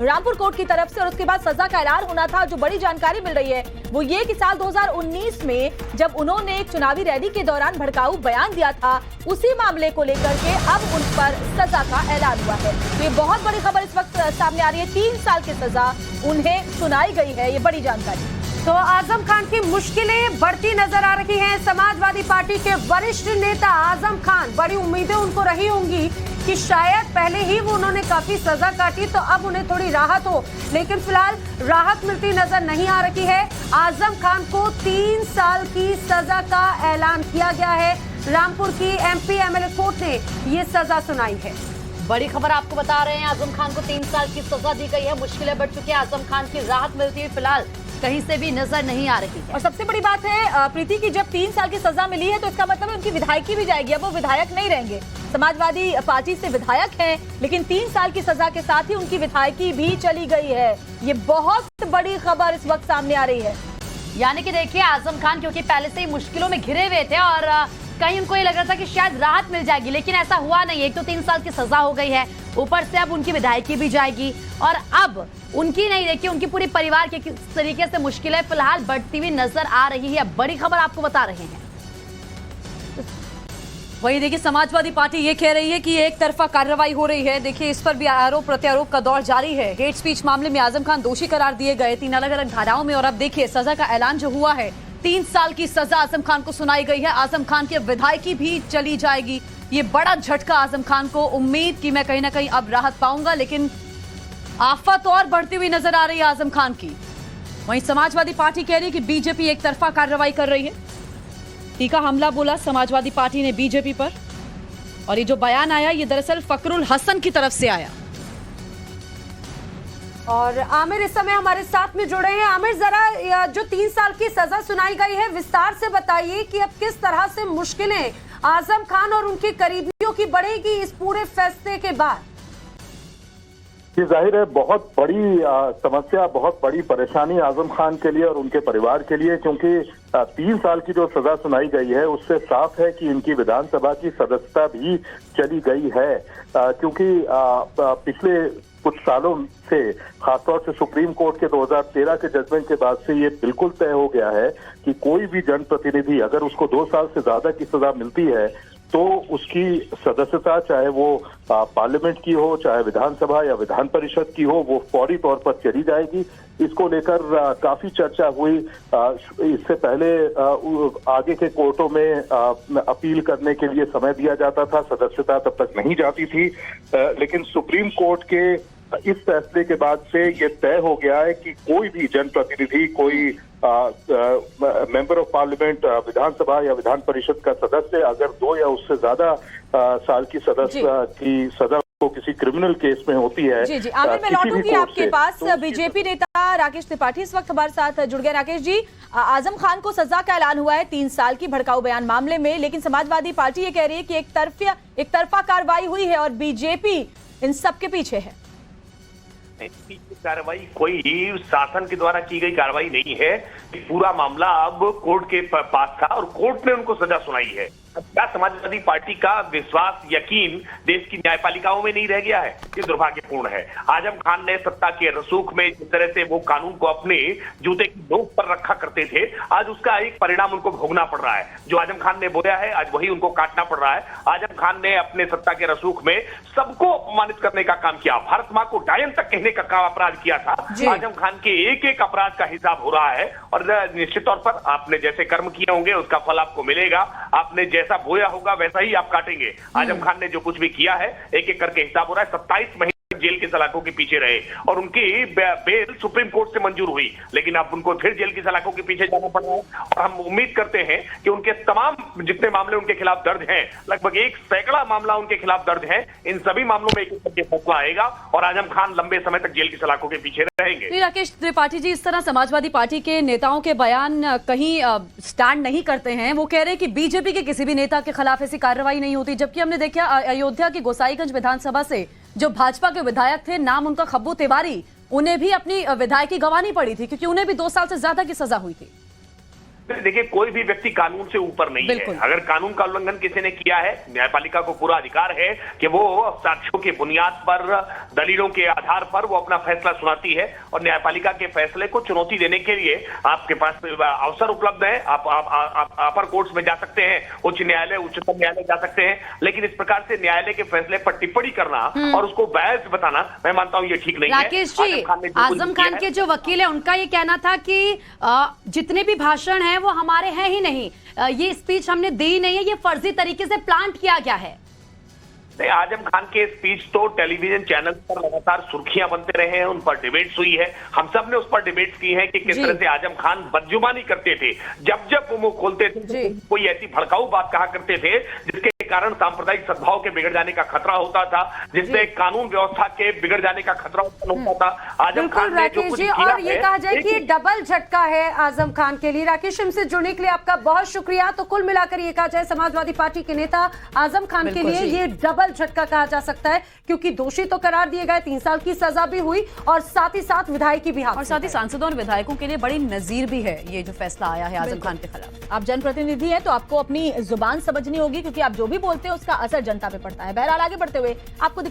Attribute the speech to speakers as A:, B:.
A: Rampur court की तरफ से और उसके बाद सजा का ऐलान होना था। जो बड़ी जानकारी मिल रही है वो ये कि साल 2019 में जब उन्होंने एक चुनावी रैली के दौरान भड़काऊ बयान दिया था, उसी मामले को लेकर के अब उन पर सजा का ऐलान हुआ है। तो ये बहुत बड़ी खबर इस वक्त सामने आ रही है। 3 साल की सजा उन्हें सुनाई गई है, ये बड़ी जानकारी।
B: तो आजम खान की मुश्किलें बढ़ती नजर आ रही हैं। समाजवादी पार्टी के वरिष्ठ नेता आजम खान, बड़ी उम्मीदें उनको रही होंगी कि शायद पहले ही वो उन्होंने काफी सजा काटी तो अब उन्हें थोड़ी राहत हो, लेकिन फिलहाल राहत मिलती नजर नहीं आ रही है। आजम खान को 3 साल की सजा का ऐलान किया गया है। रामपुर की एमपी एमएलए कोर्ट ने ये सजा सुनाई है।
C: बड़ी खबर आपको बता रहे हैं, आजम खान को 3 साल की सजा दी गई है। मुश्किलें बढ़ चुकी है, आजम खान की राहत मिलती है फिलहाल कहीं से भी नजर नहीं आ रही है।
A: और सबसे बड़ी बात है प्रीति की, जब 3 साल की सजा मिली है तो इसका मतलब है उनकी विधायकी भी जाएगी। अब वो विधायक नहीं रहेंगे, समाजवादी पार्टी से विधायक हैं, लेकिन 3 साल की सजा के साथ ही उनकी विधायकी भी चली गई है। ये बहुत बड़ी खबर इस वक्त सामने आ रही है।
C: यानी कि देखिए, आजम खान क्योंकि पहले से ही मुश्किलों में घिरे हुए थे और कहीं उनको ये लग रहा था कि शायद राहत मिल जाएगी, लेकिन ऐसा हुआ नहीं। एक तो 3 साल की सजा हो गई है, ऊपर से अब उनकी विधायकी भी जाएगी और अब उनकी नहीं, देखिए उनकी पूरी परिवार की किस तरीके से मुश्किलें फिलहाल बढ़ती हुई नजर आ रही है। बड़ी खबर आपको बता रहे हैं।
A: वही देखिए, समाजवादी पार्टी ये कह रही है कि एक तरफा कार्रवाई हो रही है। देखिए इस पर भी आरोप प्रत्यारोप का दौर जारी है। हेट स्पीच मामले में आजम खान दोषी करार दिए गए 3 अलग अलग धाराओं में, और अब देखिए सजा का ऐलान जो हुआ है, 3 साल की सजा आजम खान को सुनाई गई है। आजम खान की विधायकी भी चली जाएगी। ये बड़ा झटका आजम खान को। उम्मीद कि मैं कहीं ना कहीं अब राहत पाऊंगा, लेकिन आफत और बढ़ती हुई नजर आ रही है आजम खान की। वहीं समाजवादी पार्टी कह रही है कि बीजेपी एक तरफा कार्रवाई कर रही है। तीखा हमला बोला समाजवादी पार्टी ने बीजेपी पर, और ये जो बयान आया ये दरअसल फकरुल हसन की तरफ से आया।
B: और आमिर इस समय हमारे साथ में जुड़े हैं। आमिर, जरा जो 3 साल की सजा सुनाई गई है, विस्तार से बताइए कि अब किस तरह से मुश्किलें आजम खान और उनके करीबियों की बढ़ेगी इस पूरे फैसले के बाद।
D: ये जाहिर है बहुत बड़ी समस्या, बहुत बड़ी परेशानी आजम खान के लिए और उनके परिवार के लिए, क्योंकि 3 साल की जो सजा सुनाई गई है उससे साफ है कि इनकी विधानसभा की सदस्यता भी चली गई है। क्योंकि पिछले कुछ सालों से, खासतौर से सुप्रीम कोर्ट के 2013 के जजमेंट के बाद से ये बिल्कुल तय हो गया है कि कोई भी जनप्रतिनिधि अगर उसको 2 साल से ज्यादा की सजा मिलती है तो उसकी सदस्यता, चाहे वो पार्लियामेंट की हो, चाहे विधानसभा या विधान परिषद की हो, वो फौरी तौर पर चली जाएगी। इसको लेकर काफी चर्चा हुई। इससे पहले आगे के कोर्टों में अपील करने के लिए समय दिया जाता था, सदस्यता तब तक नहीं जाती थी। लेकिन सुप्रीम कोर्ट के इस फैसले के बाद से ये तय हो गया है कि कोई भी जनप्रतिनिधि, कोई मेंबर ऑफ पार्लियामेंट, विधानसभा या विधान परिषद का सदस्य अगर 2 या उससे ज्यादा साल की सजा को किसी क्रिमिनल केस में होती है।
A: जी आमिर, मैं लौटूंगी आपके पास। बीजेपी नेता राकेश त्रिपाठी इस वक्त हमारे साथ जुड़ गए। राकेश जी, आजम खान को सजा का ऐलान हुआ है 3 साल की भड़काऊ बयान मामले में, लेकिन समाजवादी पार्टी ये कह रही है कि एक तरफा कार्रवाई हुई है और बीजेपी इन सब के पीछे है।
E: कार्रवाई कोई शासन के द्वारा की गई कार्रवाई नहीं है। पूरा मामला अब कोर्ट के पास था और कोर्ट ने उनको सजा सुनाई है। क्या समाजवादी पार्टी का विश्वास, यकीन देश की न्यायपालिकाओं में नहीं रह गया है? ये दुर्भाग्यपूर्ण है। आजम खान ने सत्ता के रसूख में जिस तरह से वो कानून को अपने जूते की नोक पर रखा करते थे, आज उसका एक परिणाम उनको भोगना पड़ रहा है। जो आजम खान ने बोया है आज वही उनको काटना पड़ रहा है। आजम खान ने अपने सत्ता के रसूख में सबको अपमानित करने का काम किया, भारत मां को डायन तक कहने का काम अपराध किया था। आजम खान के एक एक अपराध का हिसाब हो रहा है और निश्चित तौर पर आपने जैसे कर्म किए होंगे उसका फल आपको मिलेगा। आपने जैसा बोया होगा वैसा ही आप काटेंगे। आजम खान ने जो कुछ भी किया है एक एक करके हिसाब हो रहा है। 27 महीने जेल के सलाखों के पीछे रहे और उनकी बेल सुप्रीम कोर्ट से मंजूर हुई, लेकिन अब उनको फिर जेल की सलाखों के पीछे जाना पड़ रहा है। और हम उम्मीद करते हैं कि उनके तमाम जितने मामले उनके खिलाफ दर्ज हैं, लगभग 1 सैकड़ा मामला उनके खिलाफ दर्ज है, इन सभी मामलों में एक एक करके फैसला आएगा और आजम खान लंबे समय तक जेल की सलाखों के पीछे रहेंगे।
A: राकेश त्रिपाठी जी, इस तरह समाजवादी पार्टी के नेताओं के बयान कहीं स्टैंड नहीं करते हैं। वो कह रहे हैं कि बीजेपी के किसी भी नेता के खिलाफ ऐसी कार्रवाई नहीं होती, जबकि हमने देखा अयोध्या की गोसाईगंज विधानसभा से जो भाजपा के विधायक थे, नाम उनका खब्बू तिवारी, उन्हें भी अपनी विधायकी गंवानी पड़ी थी क्योंकि उन्हें भी 2 साल से ज्यादा की सजा हुई थी।
E: देखिए, कोई भी व्यक्ति कानून से ऊपर नहीं है। अगर कानून का उल्लंघन किसी ने किया है, न्यायपालिका को पूरा अधिकार है कि वो साक्ष्यों की बुनियाद पर, दलीलों के आधार पर वो अपना फैसला सुनाती है, और न्यायपालिका के फैसले को चुनौती देने के लिए आपके पास अवसर उपलब्ध है। आप अपर कोर्ट्स में जा सकते हैं, उच्च न्यायालय, उच्चतम न्यायालय जा सकते हैं, लेकिन इस प्रकार से न्यायालय के फैसले पर टिप्पणी करना और उसको बहस बताना, मैं मानता हूं ये ठीक नहीं है।
C: राकेश जी, आजम खान के जो वकील है उनका ये कहना था कि जितने भी भाषण हैं वो हमारे हैं ही नहीं, ये स्पीच हमने दी नहीं है, ये फर्जी तरीके से प्लांट किया गया है।
E: आजम खान के स्पीच तो टेलीविजन चैनल पर लगातार सुर्खियां बनते रहे हैं, उन पर डिबेट्स हुई है, हम सब ने उस पर डिबेट्स की है कि किस तरह से आजम खान बदजुबानी करते थे। जब वो मुंह खोलते थे तो कोई ऐसी भड़काऊ बात कहा करते थे जिसके कारण सांप्रदायिक सद्भाव के बिगड़ जाने का खतरा होता था, जिससे कानून व्यवस्था के बिगड़ जाने का खतरा उत्पन्न होता था। आजम खान ने जो कुछ किया
B: और ये कहा जाए कि डबल झटका है आजम खान के लिए। राकेश, हमसे जुड़ने के लिए आपका बहुत शुक्रिया। तो कुल मिलाकर ये कहा जाए समाजवादी पार्टी के नेता आजम खान के लिए ये डबल झटका कहा जा सकता है, क्योंकि दोषी तो करार दिए गए, 3 साल की सजा भी हुई और साथ ही साथ विधायकी भी,
A: और साथ ही सांसदों और विधायकों के लिए बड़ी नजीर भी है ये जो फैसला आया है आजम खान के खिलाफ। आप जनप्रतिनिधि हैं तो आपको अपनी जुबान समझनी होगी, क्योंकि आप जो भी बोलते हैं उसका असर जनता पे पड़ता है। बहरहाल आगे बढ़ते हुए आपको